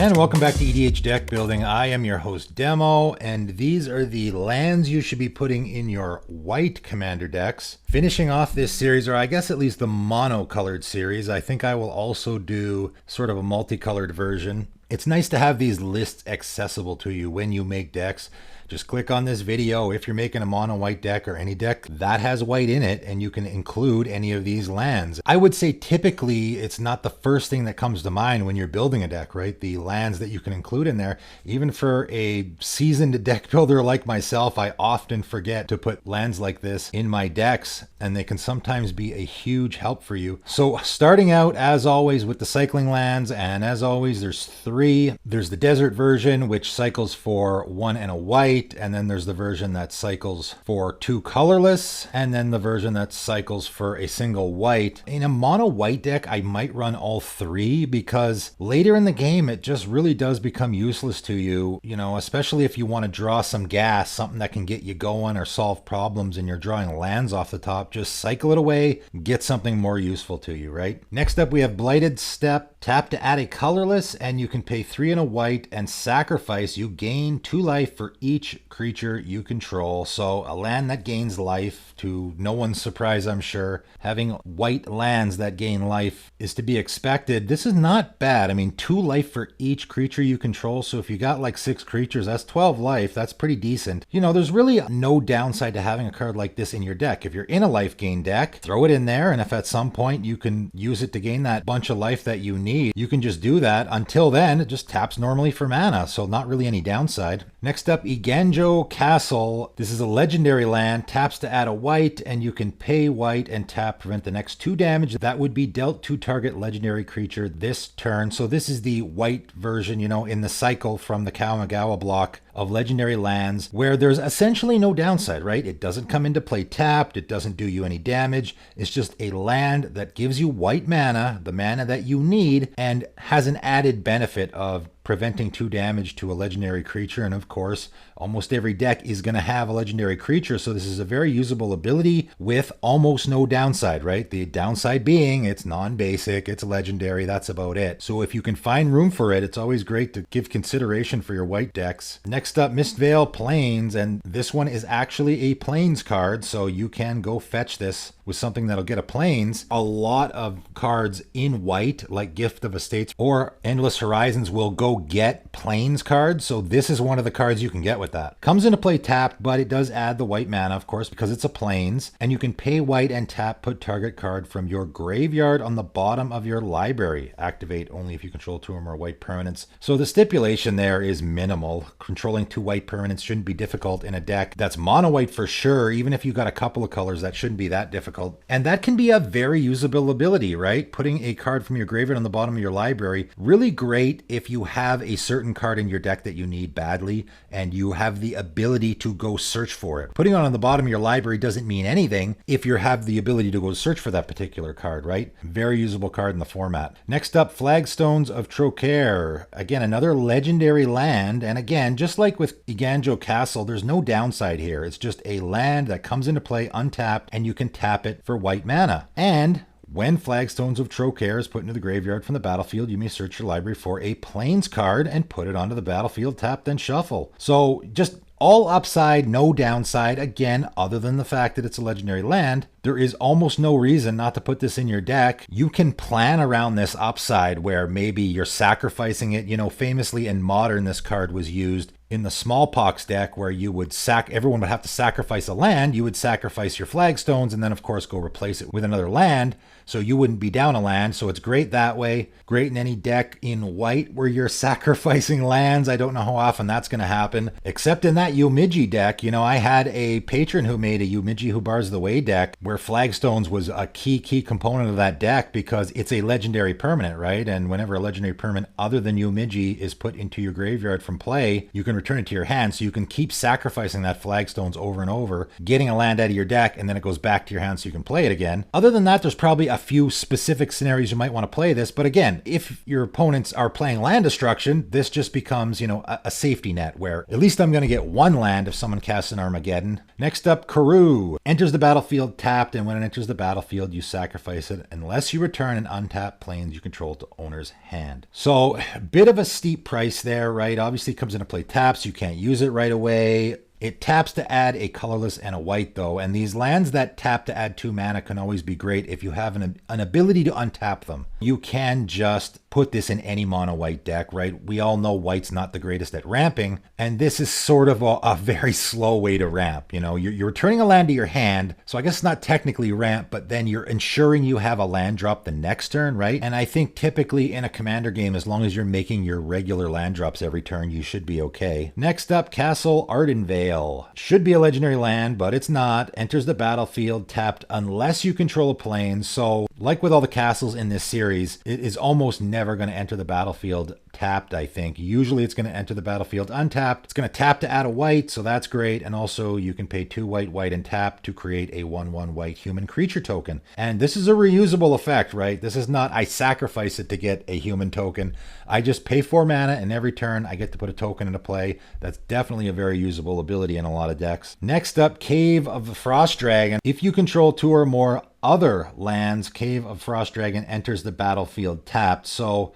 And welcome back to EDH Deck Building. I am your host Demo, and these are the lands you should be putting in your white commander decks. Finishing off this series, or I guess at least the mono-colored series, I think I will also do sort of a multicolored version. It's nice to have these lists accessible to you when you make decks. Just click on this video if you're making a mono white deck or any deck that has white in it, and you can include any of these lands. I would say typically it's not the first thing that comes to mind when you're building a deck, right? The lands that you can include in there. Even for a seasoned deck builder like myself, I often forget to put lands like this in my decks, and they can sometimes be a huge help for you. So starting out as always with the cycling lands, and as always there's three. There's the desert version, which cycles for 1 and a white. And then there's the version that cycles for 2 colorless, and then the version that cycles for a single white. In a mono white deck, I might run all 3 because later in the game, it just really does become useless to you, especially if you want to draw some gas, something that can get you going or solve problems and you're drawing lands off the top. Just cycle it away, get something more useful to you, right? Next up, we have Blighted Steppe. Tap to add a colorless, and you can pay 3 and a white and sacrifice. You gain 2 life for each creature you control. So a land that gains life, to no one's surprise, I'm sure. Having white lands that gain life is to be expected. This is not bad. I mean, 2 life for each creature you control. So if you got like 6 creatures, that's 12 life. That's pretty decent. There's really no downside to having a card like this in your deck. If you're in a life gain deck, throw it in there. And if at some point you can use it to gain that bunch of life that you need, you can just do that. Until then, it just taps normally for mana. So not really any downside. Next up, Iganjo Castle. This is a legendary land, taps to add a white, and you can pay white and tap, prevent the next 2 damage that would be dealt to target legendary creature this turn. So this is the white version, in the cycle from the Kamigawa block of legendary lands, where there's essentially no downside, right? It doesn't come into play tapped, it doesn't do you any damage. It's just a land that gives you white mana, the mana that you need, and has an added benefit of preventing 2 damage to a legendary creature. And of course, almost every deck is going to have a legendary creature, so this is a very usable ability with almost no downside, right? The downside being it's non-basic, it's legendary, that's about it. So if you can find room for it, it's always great to give consideration for your white decks. Next up, Mistvale Plains, and this one is actually a Plains card, so you can go fetch this with something that'll get a Plains. A lot of cards in white, like Gift of Estates or Endless Horizons, will go get Plains cards, so this is one of the cards you can get with that. Comes into play tapped, but it does add the white mana, of course, because it's a Plains, and you can pay white and tap, put target card from your graveyard on the bottom of your library. Activate only if you control 2 or more white permanents. So the stipulation there is minimal. Controlling 2 white permanents shouldn't be difficult in a deck that's mono white for sure. Even if you got a couple of colors, that shouldn't be that difficult. And that can be a very usable ability, right? Putting a card from your graveyard on the bottom of your library, really great if you have a certain card in your deck that you need badly and you have the ability to go search for it. Putting it on the bottom of your library doesn't mean anything if you have the ability to go search for that particular card, right? Very usable card in the format. Next up, Flagstones of Trokair. Again, another legendary land, and again, just like with Iganjo Castle, there's no downside here. It's just a land that comes into play untapped, and you can tap it for white mana. And when Flagstones of Trokair is put into the graveyard from the battlefield, you may search your library for a Plains card and put it onto the battlefield, tap, then shuffle. So just all upside, no downside. Again, other than the fact that it's a legendary land, there is almost no reason not to put this in your deck. You can plan around this upside where maybe you're sacrificing it. Famously in Modern, this card was used in the Smallpox deck where you would everyone would have to sacrifice a land. You would sacrifice your Flagstones and then of course go replace it with another land, so you wouldn't be down a land. So it's great that way. Great in any deck in white where you're sacrificing lands. I don't know how often that's going to happen, except in that Yomiji deck. I had a patron who made a Yomiji Who Bars the Way deck where Flagstones was a key component of that deck because it's a legendary permanent, right? And whenever a legendary permanent other than Yomiji is put into your graveyard from play, you can return it to your hand, so you can keep sacrificing that Flagstones over and over, getting a land out of your deck, and then it goes back to your hand so you can play it again. Other than that, there's probably a few specific scenarios you might want to play this. But again, if your opponents are playing land destruction, this just becomes, a safety net where at least I'm going to get one land if someone casts an Armageddon. Next up, Karoo. Enters the battlefield tapped, and when it enters the battlefield, you sacrifice it unless you return an untapped planes you control to owner's hand. So, a bit of a steep price there, right? Obviously, it comes into play taps. You can't use it right away. It taps to add a colorless and a white, though, and these lands that tap to add 2 mana can always be great if you have an ability to untap them. You can just put this in any mono white deck, right? We all know white's not the greatest at ramping, and this is sort of a very slow way to ramp. You're returning a land to your hand, so I guess it's not technically ramp, but then you're ensuring you have a land drop the next turn, right? And I think typically in a commander game, as long as you're making your regular land drops every turn, you should be okay. Next up, Castle Ardenvale. Should be a legendary land, but it's not. Enters the battlefield tapped unless you control a plane. So, like with all the castles in this series, it is almost never going to enter the battlefield tapped, I think. Usually it's going to enter the battlefield untapped. It's going to tap to add a white, so that's great. And also you can pay 2 white, and tap to create a 1/1 white human creature token. And this is a reusable effect, right? This is not I sacrifice it to get a human token. I just pay 4 mana, and every turn I get to put a token into play. That's definitely a very usable ability in a lot of decks. Next up, Cave of the Frost Dragon. If you control 2 or more other lands, Cave of Frost Dragon enters the battlefield tapped. So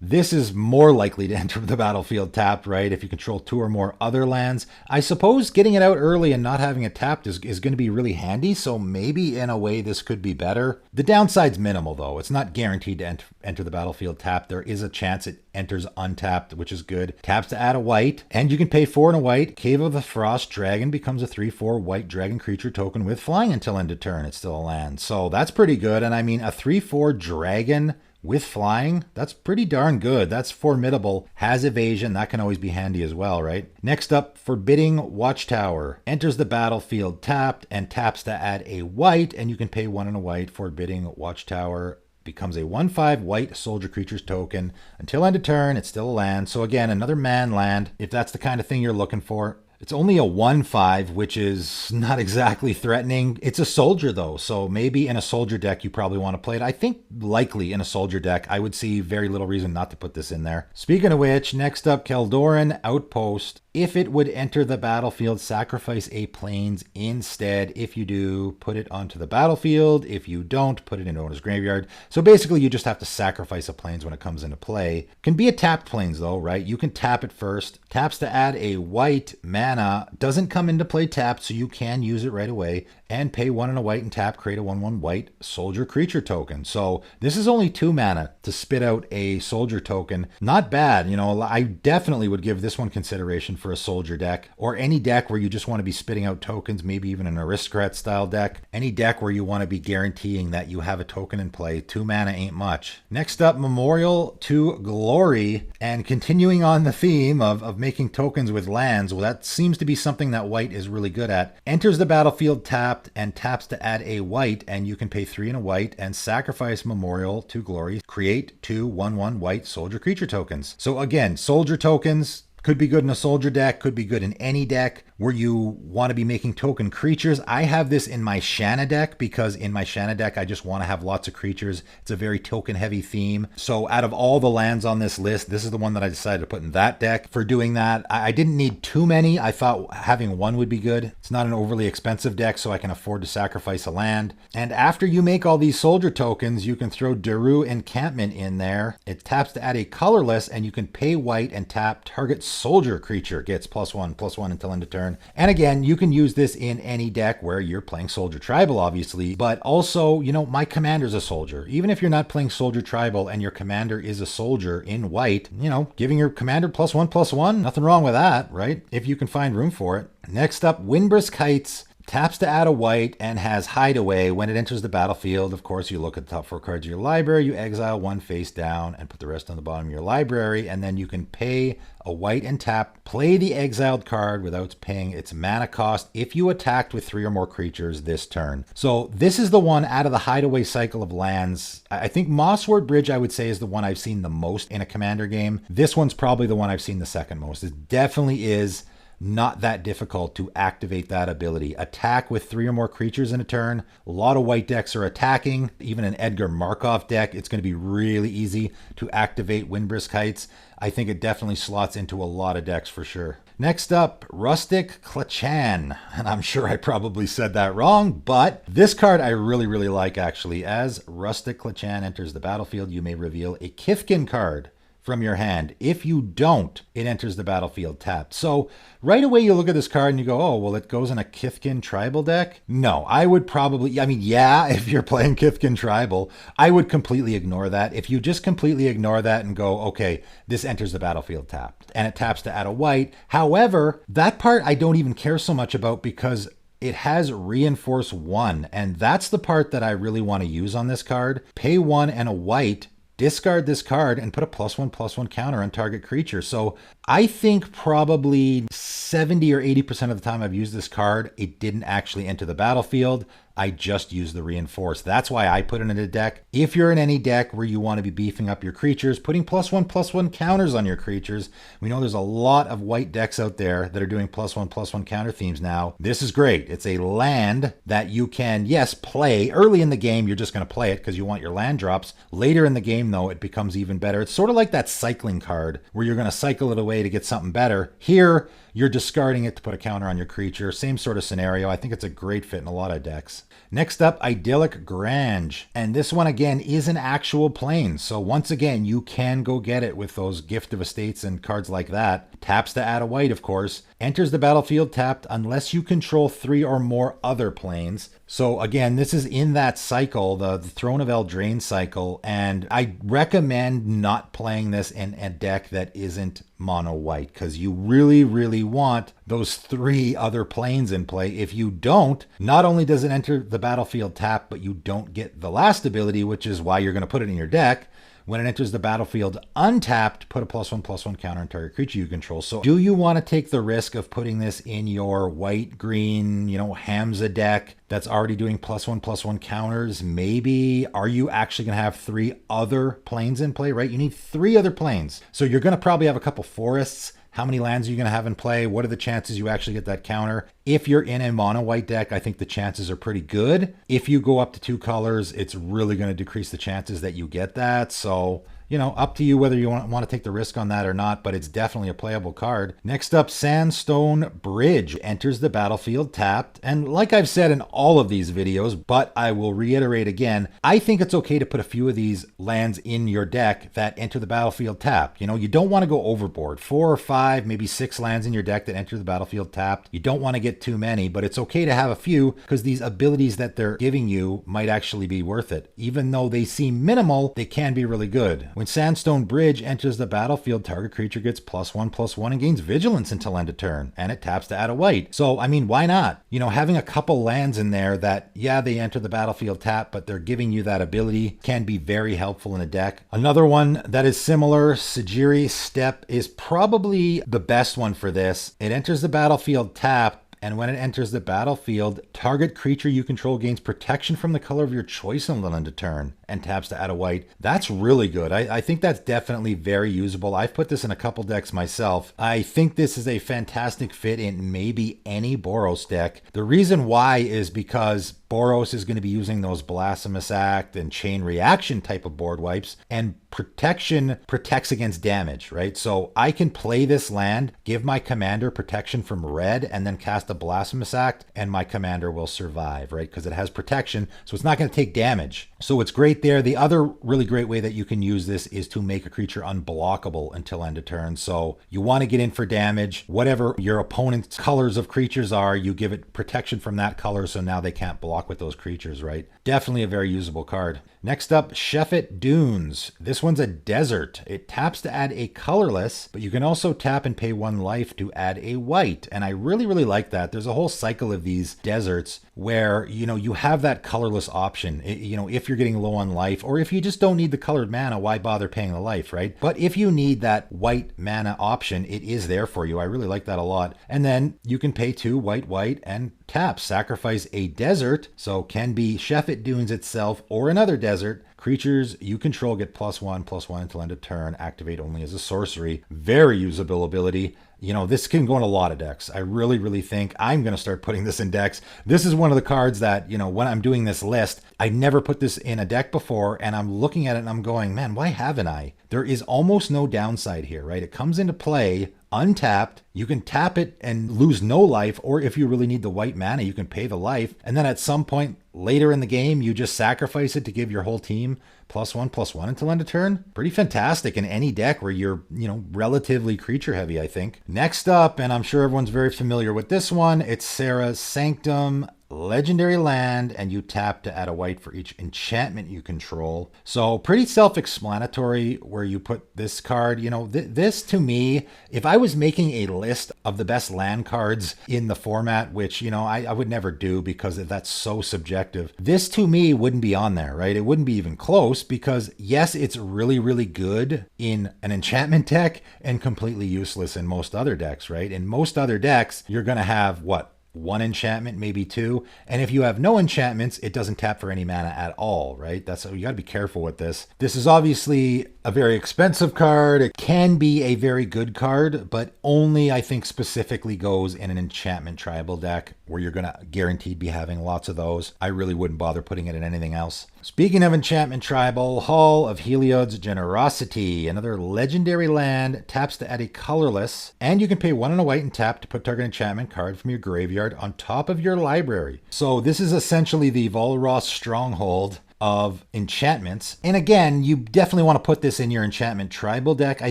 this is more likely to enter the battlefield tapped, right? If you control 2 or more other lands. I suppose getting it out early and not having it tapped is going to be really handy, so maybe in a way this could be better. The downside's minimal, though. It's not guaranteed to enter the battlefield tapped. There is a chance it enters untapped, which is good. Taps to add a white, and you can pay 4 and a white. Cave of the Frost Dragon becomes a 3/4 white dragon creature token with flying until end of turn. It's still a land, so that's pretty good. And I mean, a 3/4 dragon with flying, that's pretty darn good. That's formidable. Has evasion. That can always be handy as well, right? Next up, Forbidding Watchtower. Enters the battlefield tapped and taps to add a white, and you can pay 1 and a white. Forbidding Watchtower becomes a 1/5 white soldier creatures token. Until end of turn, it's still a land. So again, another man land, if that's the kind of thing you're looking for. It's only a 1/5, which is not exactly threatening. It's a soldier, though, so maybe in a soldier deck you probably want to play it. I think likely in a soldier deck, I would see very little reason not to put this in there. Speaking of which, next up, Keldoran Outpost. If it would enter the battlefield, sacrifice a plains instead. If you do, put it onto the battlefield. If you don't, put it in owner's graveyard. So basically, you just have to sacrifice a plains when it comes into play. Can be a tapped plains, though, right? You can tap it first. Taps to add a white mana. Doesn't come into play tapped, so you can use it right away. And pay 1 and a white and tap, create a 1/1 white soldier creature token. So this is only 2 mana to spit out a soldier token. Not bad. I definitely would give this one consideration for a soldier deck, or any deck where you just want to be spitting out tokens, maybe even an aristocrat style deck. Any deck where you want to be guaranteeing that you have a token in play. 2 mana ain't much. Next up, Memorial to Glory, and continuing on the theme of making tokens with lands. Well, that seems to be something that white is really good at. Enters the battlefield tapped and taps to add a white, and you can pay 3 and a white and sacrifice Memorial to Glory. Create 2 1/1 white soldier creature tokens. So again, soldier tokens could be good in a soldier deck, could be good in any deck where you want to be making token creatures. I have this in my Shanna deck because in my Shanna deck, I just want to have lots of creatures. It's a very token heavy theme. So out of all the lands on this list, this is the one that I decided to put in that deck for doing that. I didn't need too many. I thought having 1 would be good. It's not an overly expensive deck, so I can afford to sacrifice a land. And after you make all these soldier tokens, you can throw Daru Encampment in there. It taps to add a colorless, and you can pay white and tap target soldier creature gets +1/+1 until end of turn. And again, you can use this in any deck where you're playing soldier tribal, obviously, but also, my commander's a soldier. Even if you're not playing soldier tribal and your commander is a soldier in white, giving your commander +1/+1, nothing wrong with that, right? If you can find room for it. Next up, Windbrisk Heights. Taps to add a white and has Hideaway. When it enters the battlefield, of course, you look at the top 4 cards of your library, you exile 1 face down and put the rest on the bottom of your library, and then you can pay a white and tap, play the exiled card without paying its mana cost if you attacked with 3 or more creatures this turn. So this is the one out of the Hideaway cycle of lands. I think Mosswort Bridge, I would say, is the one I've seen the most in a commander game. This one's probably the one I've seen the second most. It definitely is not that difficult to activate that ability. Attack with 3 or more creatures in a turn. A lot of white decks are attacking. Even an Edgar Markov deck, it's going to be really easy to activate Windbrisk Heights. I think it definitely slots into a lot of decks for sure. Next up, Rustic Klachan. And I'm sure I probably said that wrong, but this card I really like actually. As Rustic Klachan enters the battlefield, you may reveal a Kithkin card from your hand. If you don't, it enters the battlefield tapped. So right away you look at this card and you go, oh, well, it goes in a Kithkin tribal deck? No, I would probably, I mean, yeah, if you're playing Kithkin tribal, I would completely ignore that. If you just completely ignore that and go, okay, this enters the battlefield tapped, and it taps to add a white. However, that part I don't even care so much about because it has Reinforce 1, and that's the part that I really want to use on this card. Pay 1 and a white, discard this card, and put a +1/+1 counter on target creature. So I think probably 70 or 80% of the time I've used this card, it didn't actually enter the battlefield. I just used the Reinforce. That's why I put it in a deck. If you're in any deck where you want to be beefing up your creatures, putting +1/+1 counters on your creatures, we know there's a lot of white decks out there that are doing +1/+1 counter themes now. This is great. It's a land that you can, yes, play. Early in the game, you're just going to play it because you want your land drops. Later in the game, though, it becomes even better. It's sort of like that cycling card where you're going to cycle it away to get something better. Here, you're discarding it to put a counter on your creature. Same sort of scenario. I think it's a great fit in a lot of decks. Next up, Idyllic Grange. And this one, again, is an actual plane. So once again, you can go get it with those Gift of Estates and cards like that. Taps to add a white, of course. Enters the battlefield tapped unless you control 3 or more other planes. So again, this is in that cycle, the Throne of Eldraine cycle, and I recommend not playing this in a deck that isn't mono white, because you really want those 3 other planes in play. If you don't, not only does it enter the battlefield tapped, but you don't get the last ability, which is why you're going to put it in your deck. When it enters the battlefield untapped, put a +1/+1 counter on target creature you control. So do you want to take the risk of putting this in your white-green, Hamza deck that's already doing +1/+1 counters? Maybe. Are you actually going to have 3 other planes in play, right? You need 3 other planes. So you're going to probably have a couple forests. How many lands are you going to have in play? What are the chances you actually get that counter? If you're in a mono white deck, I think the chances are pretty good. If you go up to 2 colors, it's really going to decrease the chances that you get that. So, up to you whether you want to take the risk on that or not, but it's definitely a playable card. Next up, Sandstone Bridge enters the battlefield tapped. And like I've said in all of these videos, but I will reiterate again, I think it's okay to put a few of these lands in your deck that enter the battlefield tapped. You don't want to go overboard. 4 or 5, maybe 6 lands in your deck that enter the battlefield tapped. You don't want to get too many, but it's okay to have a few because these abilities that they're giving you might actually be worth it. Even though they seem minimal, they can be really good. When Sandstone Bridge enters the battlefield, target creature gets +1/+1 and gains vigilance until end of turn, and it taps to add a white. So, why not? Having a couple lands in there that, yeah, they enter the battlefield tap, but they're giving you that ability can be very helpful in a deck. Another one that is similar, Sajiri Step, is probably the best one for this. It enters the battlefield tapped, and when it enters the battlefield, target creature you control gains protection from the color of your choice until end of turn and taps to add a white. That's really good. I think that's definitely very usable. I've put this in a couple decks myself. I think this is a fantastic fit in maybe any Boros deck. The reason why is because Boros is going to be using those Blasphemous Act and Chain Reaction type of board wipes, and protection protects against damage, right? So I can play this land, give my commander protection from red, and then cast a Blasphemous Act, and my commander will survive, right? Because it has protection, so it's not going to take damage. So it's great there. The other really great way that you can use this is to make a creature unblockable until end of turn. So you want to get in for damage. Whatever your opponent's colors of creatures are, you give it protection from that color, so now they can't block with those creatures, right? Definitely a very usable card. Next up, Shefet Dunes. This one's a desert. It taps to add a colorless, but you can also tap and pay 1 life to add a white. And I really like that. There's a whole cycle of these deserts where, you have that colorless option. If you're getting low on life, or if you just don't need the colored mana, why bother paying the life, right? But if you need that white mana option, it is there for you. I really like that a lot. And then you can pay 2 white, and tap, sacrifice a desert. So can be Shefet Dunes itself or another desert. Creatures you control get +1/+1 until end of turn. Activate only as a sorcery. Very usable ability. You know, this can go in a lot of decks. I really, really think I'm going to start putting this in decks. This is one of the cards that, you know, when I'm doing this list, I never put this in a deck before, and I'm looking at it and I'm going, man, why haven't I? There is almost no downside here, right? It comes into play untapped. You can tap it and lose no life, or if you really need the white mana, you can pay the life. And then at some point later in the game, you just sacrifice it to give your whole team +1/+1 until end of turn. Pretty fantastic in any deck where you're, you know, relatively creature heavy, I think. Next up, and I'm sure everyone's very familiar with this one, it's Serra's Sanctum. Legendary land, and you tap to add a white for each enchantment you control. So pretty self-explanatory where you put this card. You know, this to me, if I was making a list of the best land cards in the format, which, you know, I would never do because that's so subjective, this to me wouldn't be on there, right? It wouldn't be even close because yes, it's really, really good in an enchantment deck and completely useless in most other decks, right? In most other decks, you're going to have what? One enchantment, maybe two. And if you have no enchantments, it doesn't tap for any mana at all, right? That's, you got to be careful with this. This is obviously a very expensive card. It can be a very good card, but only I think specifically goes in an enchantment tribal deck where you're going to guaranteed be having lots of those. I really wouldn't bother putting it in anything else. Speaking of enchantment tribal, Hall of Heliod's Generosity, another legendary land, taps to add a colorless, and you can pay 1 and a white and tap to put target enchantment card from your graveyard on top of your library. So this is essentially the Volross stronghold of enchantments. And again, you definitely want to put this in your enchantment tribal deck, I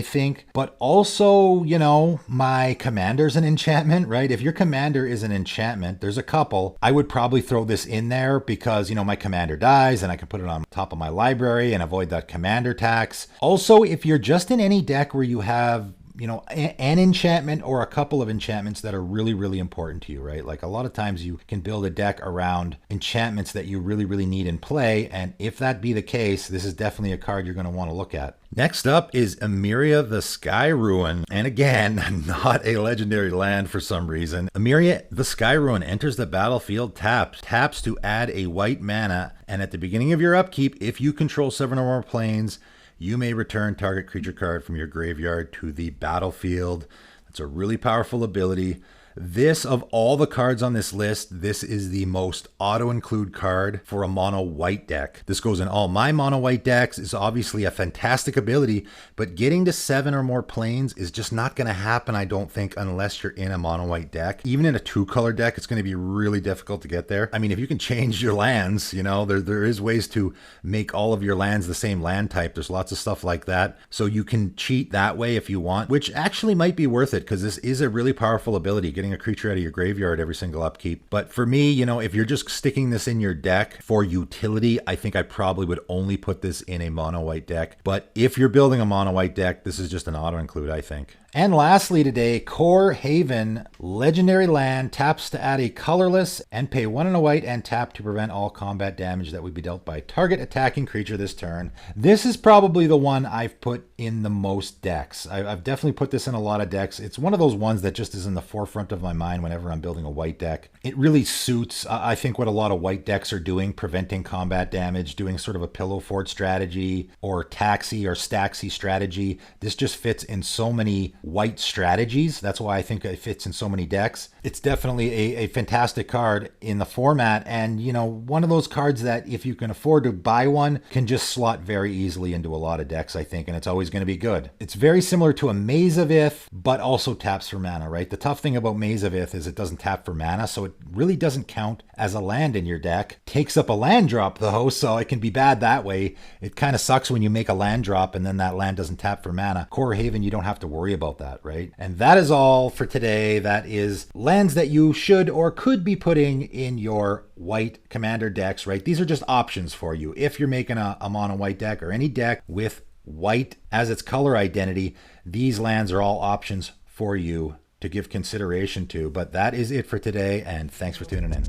think, but also, you know, my commander's an enchantment, right? If your commander is an enchantment, there's a couple, I would probably throw this in there because, you know, my commander dies and I can put it on top of my library and avoid that commander tax. Also, if you're just in any deck where you have, you know, an enchantment or a couple of enchantments that are really, really important to you, right? Like a lot of times you can build a deck around enchantments that you really, really need in play. And if that be the case, this is definitely a card you're going to want to look at. Next up is Emeria the Sky Ruin. And again, not a legendary land for some reason. Emeria the Sky Ruin enters the battlefield taps to add a white mana. And at the beginning of your upkeep, if you control 7 or more planes, you may return target creature card from your graveyard to the battlefield. That's a really powerful ability. This, of all the cards on this list, this is the most auto-include card for a mono-white deck. This goes in all my mono-white decks. Is obviously a fantastic ability, but getting to 7 or more planes is just not going to happen, I don't think, unless you're in a mono-white deck. Even in a 2-color deck, it's going to be really difficult to get there. I mean, if you can change your lands, you know, there is ways to make all of your lands the same land type. There's lots of stuff like that. So you can cheat that way if you want, which actually might be worth it because this is a really powerful ability, getting a creature out of your graveyard every single upkeep. But for me, you know, if you're just sticking this in your deck for utility, I think I probably would only put this in a mono white deck. But if you're building a mono white deck, this is just an auto include, I think. And lastly today, Core Haven, legendary land, taps to add a colorless and pay 1 and a white and tap to prevent all combat damage that would be dealt by target attacking creature this turn. This is probably the one I've put in the most decks. I've definitely put this in a lot of decks. It's one of those ones that just is in the forefront of my mind whenever I'm building a white deck. It really suits, I think, what a lot of white decks are doing, preventing combat damage, doing sort of a pillow fort strategy or taxi or staxy strategy. This just fits in so many white strategies. That's why I think it fits in so many decks. It's definitely a fantastic card in the format, and you know, one of those cards that if you can afford to buy one can just slot very easily into a lot of decks, I think, and it's always going to be good. It's very similar to a Maze of Ith, but also taps for mana, right? The tough thing about Maze of Ith is it doesn't tap for mana, so it really doesn't count as a land in your deck. Takes up a land drop though, so it can be bad that way. It kind of sucks when you make a land drop and then that land doesn't tap for mana. Core Haven, you don't have to worry about that, right? And that is all for today. That is lands that you should or could be putting in your white commander decks, right? These are just options for you. If you're making a mono white deck or any deck with white as its color identity, these lands are all options for you to give consideration to. But that is it for today, and thanks for tuning in.